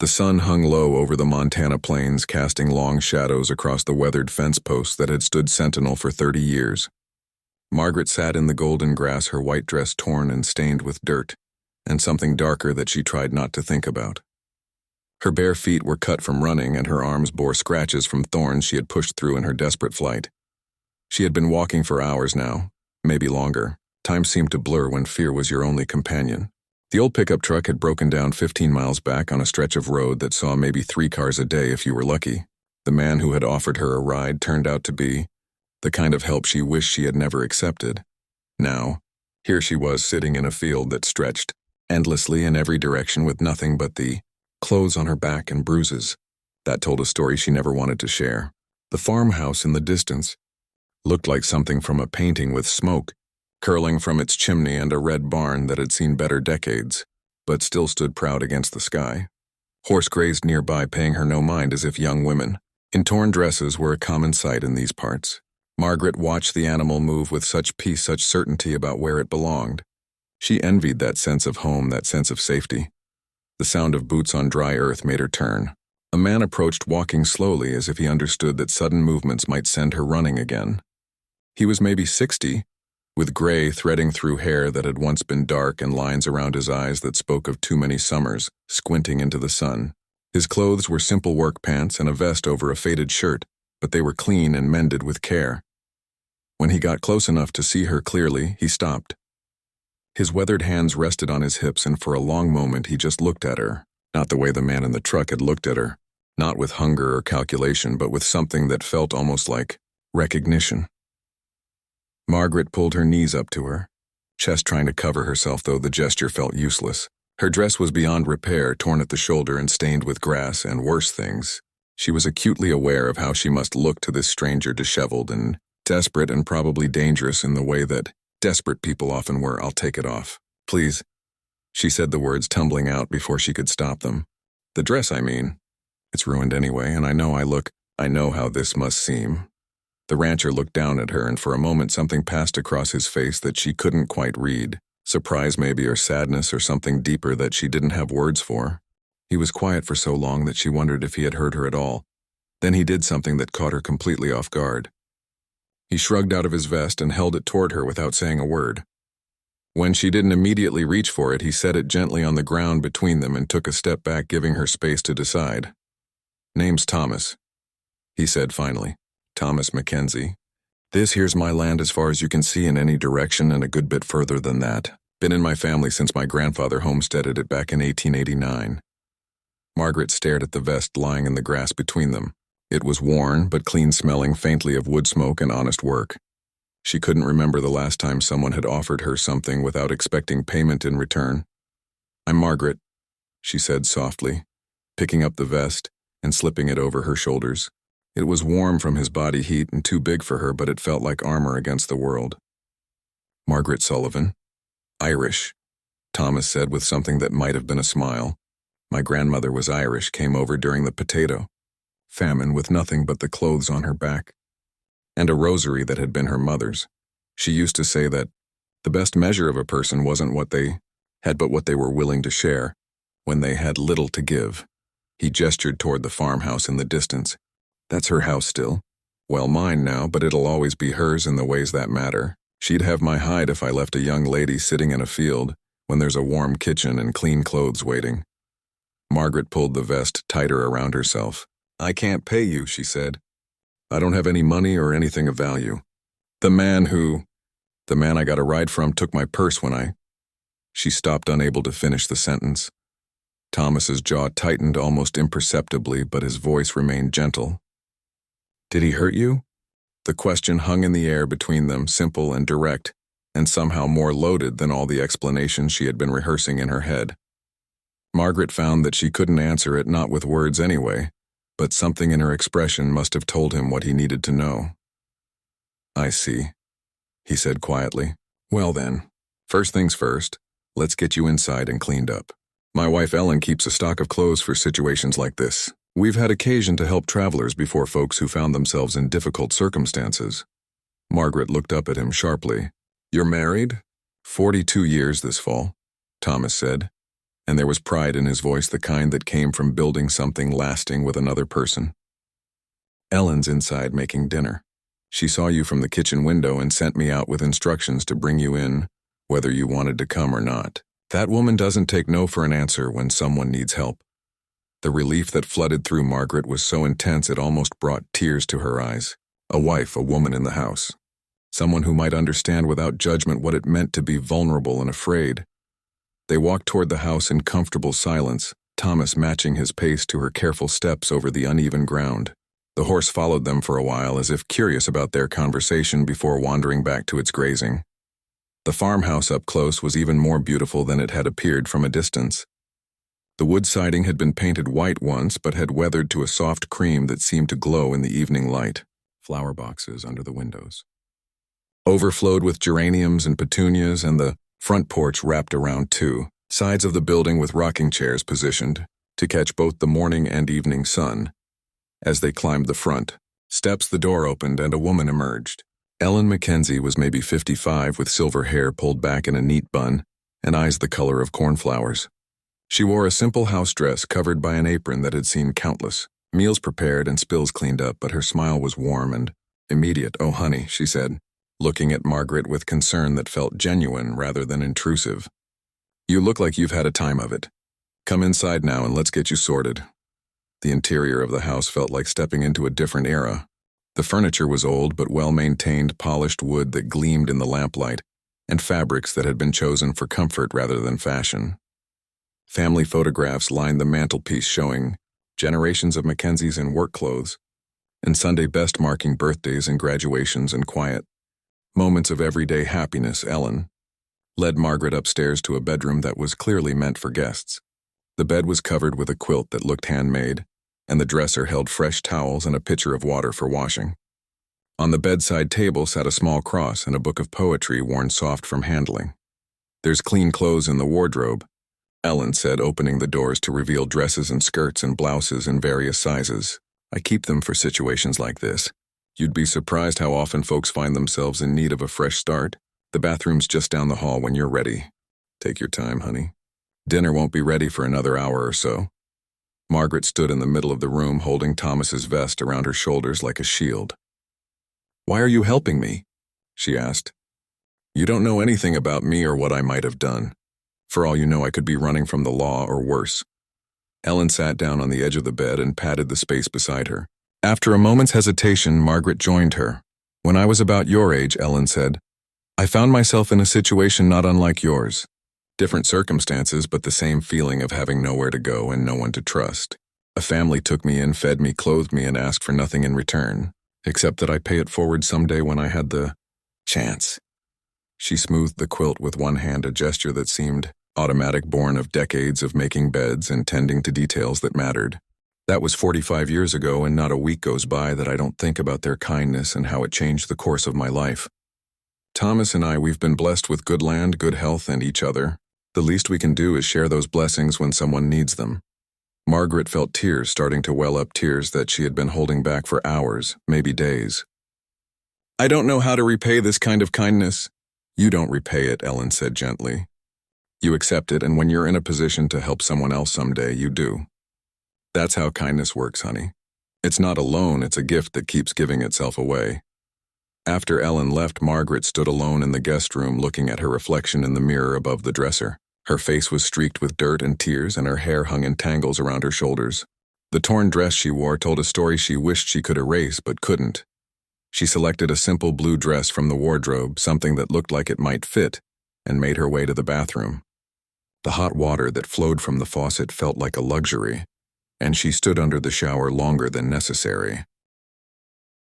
The sun hung low over the Montana plains, casting long shadows across the weathered fence posts that had stood sentinel for 30 years. Margaret sat in the golden grass, her white dress torn and stained with dirt, and something darker that she tried not to think about. Her bare feet were cut from running, and her arms bore scratches from thorns she had pushed through in her desperate flight. She had been walking for hours now, maybe longer. Time seemed to blur when fear was your only companion. The old pickup truck had broken down 15 miles back on a stretch of road that saw maybe 3 cars a day if you were lucky. The man who had offered her a ride turned out to be the kind of help she wished she had never accepted. Now, here she was sitting in a field that stretched endlessly in every direction with nothing but the clothes on her back and bruises. That told a story she never wanted to share. The farmhouse in the distance looked like something from a painting, with smoke curling from its chimney and a red barn that had seen better decades, but still stood proud against the sky. Horse grazed nearby, paying her no mind, as if young women in torn dresses were a common sight in these parts. Margaret watched the animal move with such peace, such certainty about where it belonged. She envied that sense of home, that sense of safety. The sound of boots on dry earth made her turn. A man approached, walking slowly, as if he understood that sudden movements might send her running again. He was maybe 60, with gray threading through hair that had once been dark and lines around his eyes that spoke of too many summers, squinting into the sun. His clothes were simple work pants and a vest over a faded shirt, but they were clean and mended with care. When he got close enough to see her clearly, he stopped. His weathered hands rested on his hips, and for a long moment he just looked at her, not the way the man in the truck had looked at her, not with hunger or calculation, but with something that felt almost like recognition. Margaret pulled her knees up to her chest, trying to cover herself, though the gesture felt useless. Her dress was beyond repair, torn at the shoulder and stained with grass and worse things. She was acutely aware of how she must look to this stranger, disheveled and desperate, and probably dangerous in the way that desperate people often were. "I'll take it off, please," she said, the words tumbling out before she could stop them. "The dress, I mean. It's ruined anyway, and I know how this must seem." The rancher looked down at her, and for a moment something passed across his face that she couldn't quite read. Surprise maybe, or sadness, or something deeper that she didn't have words for. He was quiet for so long that she wondered if he had heard her at all. Then he did something that caught her completely off guard. He shrugged out of his vest and held it toward her without saying a word. When she didn't immediately reach for it, he set it gently on the ground between them and took a step back, giving her space to decide. "Name's Thomas," he said finally. "Thomas Mackenzie. This here's my land as far as you can see in any direction, and a good bit further than that. Been in my family since my grandfather homesteaded it back in 1889. Margaret stared at the vest lying in the grass between them. It was worn, but clean, smelling faintly of wood smoke and honest work. She couldn't remember the last time someone had offered her something without expecting payment in return. "I'm Margaret," she said softly, picking up the vest and slipping it over her shoulders. It was warm from his body heat and too big for her, but it felt like armor against the world. "Margaret Sullivan." "Irish," Thomas said with something that might have been a smile. "My grandmother was Irish, came over during the potato famine with nothing but the clothes on her back and a rosary that had been her mother's. She used to say that the best measure of a person wasn't what they had, but what they were willing to share when they had little to give." He gestured toward the farmhouse in the distance. "That's her house still. Well, mine now, but it'll always be hers in the ways that matter. She'd have my hide if I left a young lady sitting in a field when there's a warm kitchen and clean clothes waiting." Margaret pulled the vest tighter around herself. "I can't pay you," she said. "I don't have any money or anything of value. The man I got a ride from took my purse when I—" She stopped, unable to finish the sentence. Thomas's jaw tightened almost imperceptibly, but his voice remained gentle. "Did he hurt you?" The question hung in the air between them, simple and direct, and somehow more loaded than all the explanations she had been rehearsing in her head. Margaret found that she couldn't answer it, not with words anyway, but something in her expression must have told him what he needed to know. "I see," he said quietly. "Well then, first things first, let's get you inside and cleaned up. My wife Ellen keeps a stock of clothes for situations like this. We've had occasion to help travelers before, folks who found themselves in difficult circumstances." Margaret looked up at him sharply. "You're married?" 42 years this fall," Thomas said, and there was pride in his voice, the kind that came from building something lasting with another person. "Ellen's inside making dinner. She saw you from the kitchen window and sent me out with instructions to bring you in, whether you wanted to come or not. That woman doesn't take no for an answer when someone needs help." The relief that flooded through Margaret was so intense it almost brought tears to her eyes. A wife, a woman in the house. Someone who might understand without judgment what it meant to be vulnerable and afraid. They walked toward the house in comfortable silence, Thomas matching his pace to her careful steps over the uneven ground. The horse followed them for a while, as if curious about their conversation before wandering back to its grazing. The farmhouse up close was even more beautiful than it had appeared from a distance. The wood siding had been painted white once, but had weathered to a soft cream that seemed to glow in the evening light. Flower boxes under the windows overflowed with geraniums and petunias, and the front porch wrapped around two sides of the building with rocking chairs positioned to catch both the morning and evening sun. As they climbed the front steps, the door opened and a woman emerged. Ellen Mackenzie was maybe 55, with silver hair pulled back in a neat bun and eyes the color of cornflowers. She wore a simple house dress covered by an apron that had seen countless meals prepared and spills cleaned up, but her smile was warm and immediate. "Oh, honey," she said, looking at Margaret with concern that felt genuine rather than intrusive. "You look like you've had a time of it. Come inside now and let's get you sorted." The interior of the house felt like stepping into a different era. The furniture was old but well-maintained, polished wood that gleamed in the lamplight, and fabrics that had been chosen for comfort rather than fashion. Family photographs lined the mantelpiece showing generations of Mackenzies in work clothes, and Sunday best marking birthdays and graduations and quiet moments of everyday happiness. Ellen led Margaret upstairs to a bedroom that was clearly meant for guests. The bed was covered with a quilt that looked handmade, and the dresser held fresh towels and a pitcher of water for washing. On the bedside table sat a small cross and a book of poetry worn soft from handling. "There's clean clothes in the wardrobe," Ellen said, opening the doors to reveal dresses and skirts and blouses in various sizes. "I keep them for situations like this. You'd be surprised how often folks find themselves in need of a fresh start. The bathroom's just down the hall when you're ready. Take your time, honey. Dinner won't be ready for another hour or so." Margaret stood in the middle of the room, holding Thomas's vest around her shoulders like a shield. "Why are you helping me?" she asked. "You don't know anything about me or what I might have done. For all you know, I could be running from the law or worse." Ellen sat down on the edge of the bed and patted the space beside her. After a moment's hesitation, Margaret joined her. "When I was about your age," Ellen said, "I found myself in a situation not unlike yours. Different circumstances, but the same feeling of having nowhere to go and no one to trust. A family took me in, fed me, clothed me, and asked for nothing in return, except that I pay it forward someday when I had the chance." She smoothed the quilt with one hand, a gesture that seemed automatic, born of decades of making beds and tending to details that mattered. "That was 45 years ago, and not a week goes by that I don't think about their kindness and how it changed the course of my life. Thomas and I, we've been blessed with good land, good health, and each other. The least we can do is share those blessings when someone needs them." Margaret felt tears starting to well up, tears that she had been holding back for hours, maybe days. "I don't know how to repay this kind of kindness." "You don't repay it," Ellen said gently. "You accept it, and when you're in a position to help someone else someday, you do. That's how kindness works, honey. It's not a loan, it's a gift that keeps giving itself away." After Ellen left, Margaret stood alone in the guest room, looking at her reflection in the mirror above the dresser. Her face was streaked with dirt and tears, and her hair hung in tangles around her shoulders. The torn dress she wore told a story she wished she could erase but couldn't. She selected a simple blue dress from the wardrobe, something that looked like it might fit, and made her way to the bathroom. The hot water that flowed from the faucet felt like a luxury, and she stood under the shower longer than necessary.